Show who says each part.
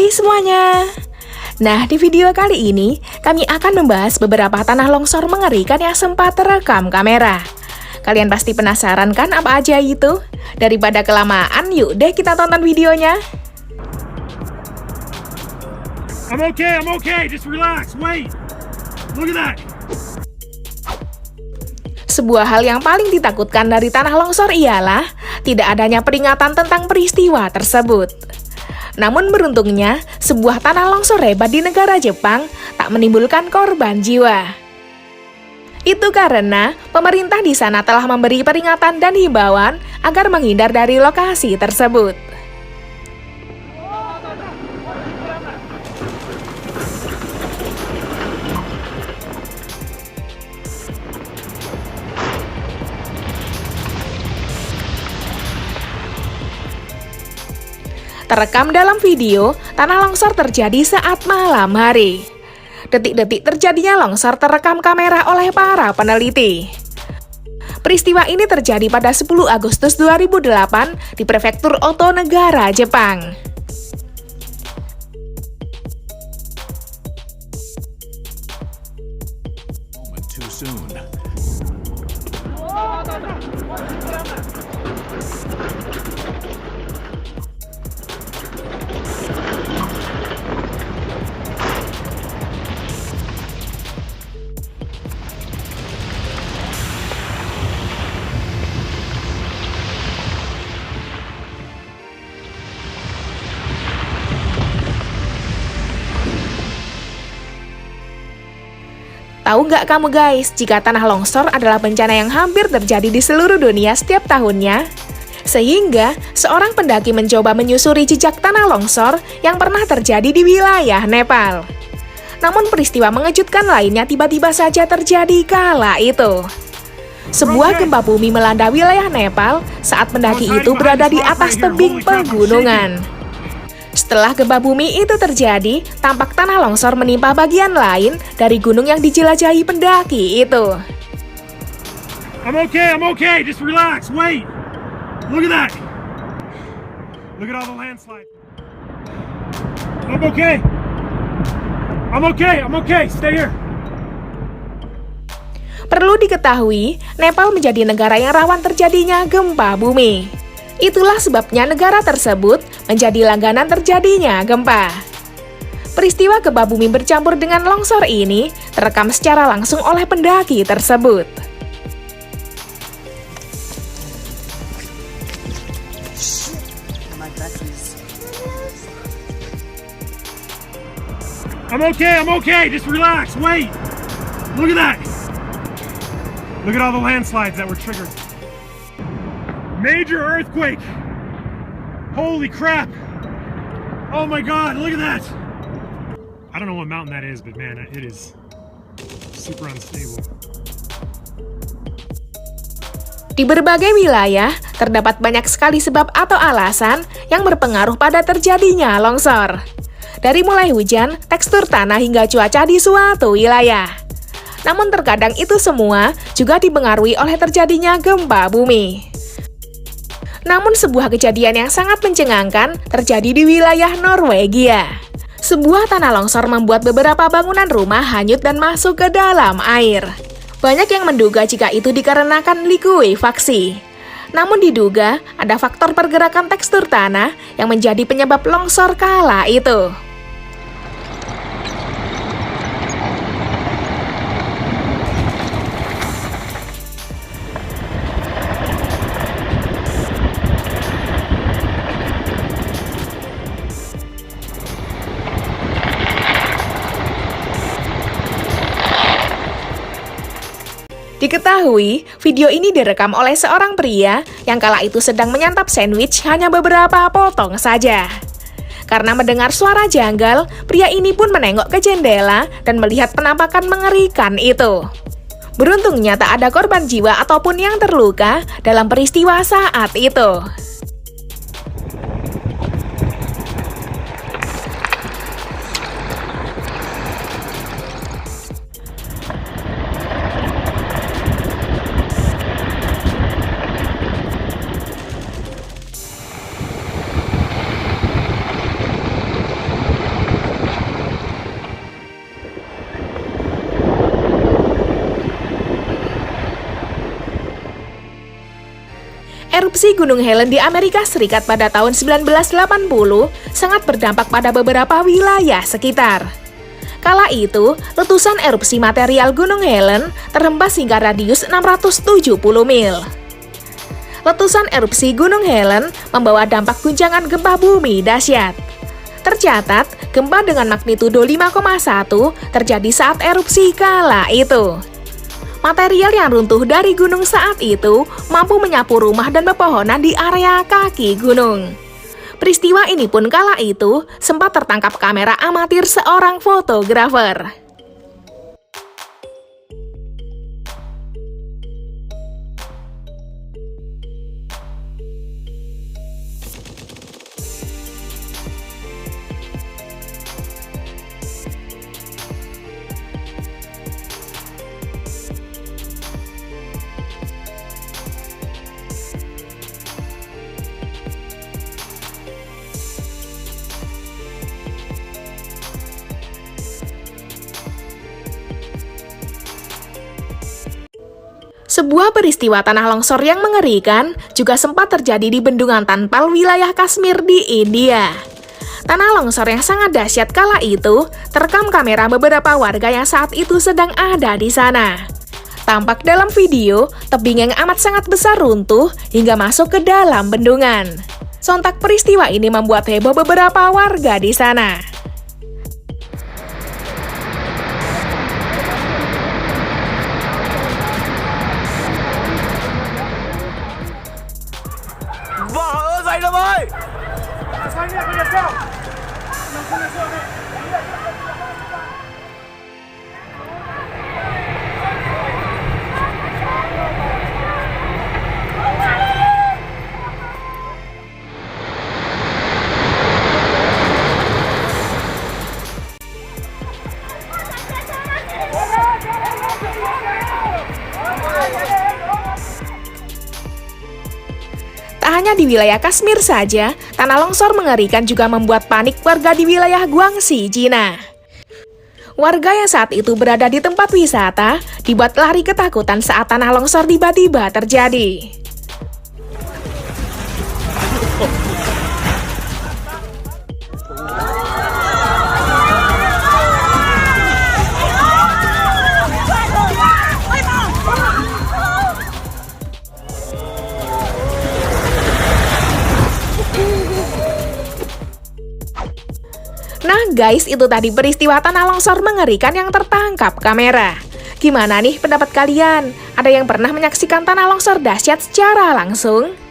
Speaker 1: Hai semuanya. Nah, di video kali ini kami akan membahas beberapa tanah longsor mengerikan yang sempat terekam kamera. Kalian pasti penasaran kan apa aja itu? Daripada kelamaan, yuk deh kita tonton videonya.
Speaker 2: I'm okay, just relax, wait. Look at that.
Speaker 1: Sebuah hal yang paling ditakutkan dari tanah longsor ialah tidak adanya peringatan tentang peristiwa tersebut. Namun beruntungnya, sebuah tanah longsor hebat di negara Jepang tak menimbulkan korban jiwa. Itu karena pemerintah di sana telah memberi peringatan dan himbauan agar menghindar dari lokasi tersebut. Terekam dalam video, tanah longsor terjadi saat malam hari. Detik-detik terjadinya longsor terekam kamera oleh para peneliti. Peristiwa ini terjadi pada 10 Agustus 2008 di Prefektur Oto, negara Jepang.
Speaker 3: Too soon.
Speaker 1: Tahu nggak kamu guys, jika tanah longsor adalah bencana yang hampir terjadi di seluruh dunia setiap tahunnya? Sehingga, seorang pendaki mencoba menyusuri jejak tanah longsor yang pernah terjadi di wilayah Nepal. Namun peristiwa mengejutkan lainnya tiba-tiba saja terjadi kala itu. Sebuah gempa bumi melanda wilayah Nepal saat pendaki itu berada di atas tebing pegunungan. Setelah gempa bumi itu terjadi, tampak tanah longsor menimpa bagian lain dari gunung yang dijelajahi pendaki itu.
Speaker 2: I'm okay, just relax, wait. Look at that. Look at all the landslides. I'm okay, stay here.
Speaker 1: Perlu diketahui, Nepal menjadi negara yang rawan terjadinya gempa bumi. Itulah sebabnya negara tersebut menjadi langganan terjadinya gempa. Peristiwa gempa bumi bercampur dengan longsor ini terekam secara langsung oleh pendaki tersebut.
Speaker 2: I'm okay, just relax, wait. Look at that. Look at all the landslides that were triggered. Major earthquake! Holy crap! Oh my god, look at that! I don't know what mountain that is, but man, it is super unstable.
Speaker 1: Di berbagai wilayah, terdapat banyak sekali sebab atau alasan yang berpengaruh pada terjadinya longsor. Dari mulai hujan, tekstur tanah hingga cuaca di suatu wilayah. Namun terkadang itu semua juga dipengaruhi oleh terjadinya gempa bumi. Namun sebuah kejadian yang sangat mencengangkan terjadi di wilayah Norwegia. Sebuah tanah longsor membuat beberapa bangunan rumah hanyut dan masuk ke dalam air. Banyak yang menduga jika itu dikarenakan likuifaksi. Namun diduga ada faktor pergerakan tekstur tanah yang menjadi penyebab longsor kala itu. Diketahui, video ini direkam oleh seorang pria yang kala itu sedang menyantap sandwich hanya beberapa potong saja. Karena mendengar suara janggal, pria ini pun menengok ke jendela dan melihat penampakan mengerikan itu. Beruntungnya tak ada korban jiwa ataupun yang terluka dalam peristiwa saat itu. Erupsi Gunung Helen di Amerika Serikat pada tahun 1980 sangat berdampak pada beberapa wilayah sekitar. Kala itu, letusan erupsi material Gunung Helen terhempas hingga radius 670 mil. Letusan erupsi Gunung Helen membawa dampak guncangan gempa bumi dahsyat. Tercatat, gempa dengan magnitudo 5,1 terjadi saat erupsi kala itu. Material yang runtuh dari gunung saat itu mampu menyapu rumah dan pepohonan di area kaki gunung. Peristiwa ini pun kala itu sempat tertangkap kamera amatir seorang fotografer. Sebuah peristiwa tanah longsor yang mengerikan juga sempat terjadi di Bendungan Tanpal, wilayah Kashmir di India. Tanah longsor yang sangat dahsyat kala itu terekam kamera beberapa warga yang saat itu sedang ada di sana. Tampak dalam video, tebing yang amat sangat besar runtuh hingga masuk ke dalam bendungan. Sontak peristiwa ini membuat heboh beberapa warga di sana. Tak hanya di wilayah Kashmir saja, tanah longsor mengerikan juga membuat panik warga di wilayah Guangxi, Cina. Warga yang saat itu berada di tempat wisata dibuat lari ketakutan saat tanah longsor tiba-tiba terjadi. Nah guys, itu tadi peristiwa tanah longsor mengerikan yang tertangkap kamera. Gimana nih pendapat kalian? Ada yang pernah menyaksikan tanah longsor dahsyat secara langsung?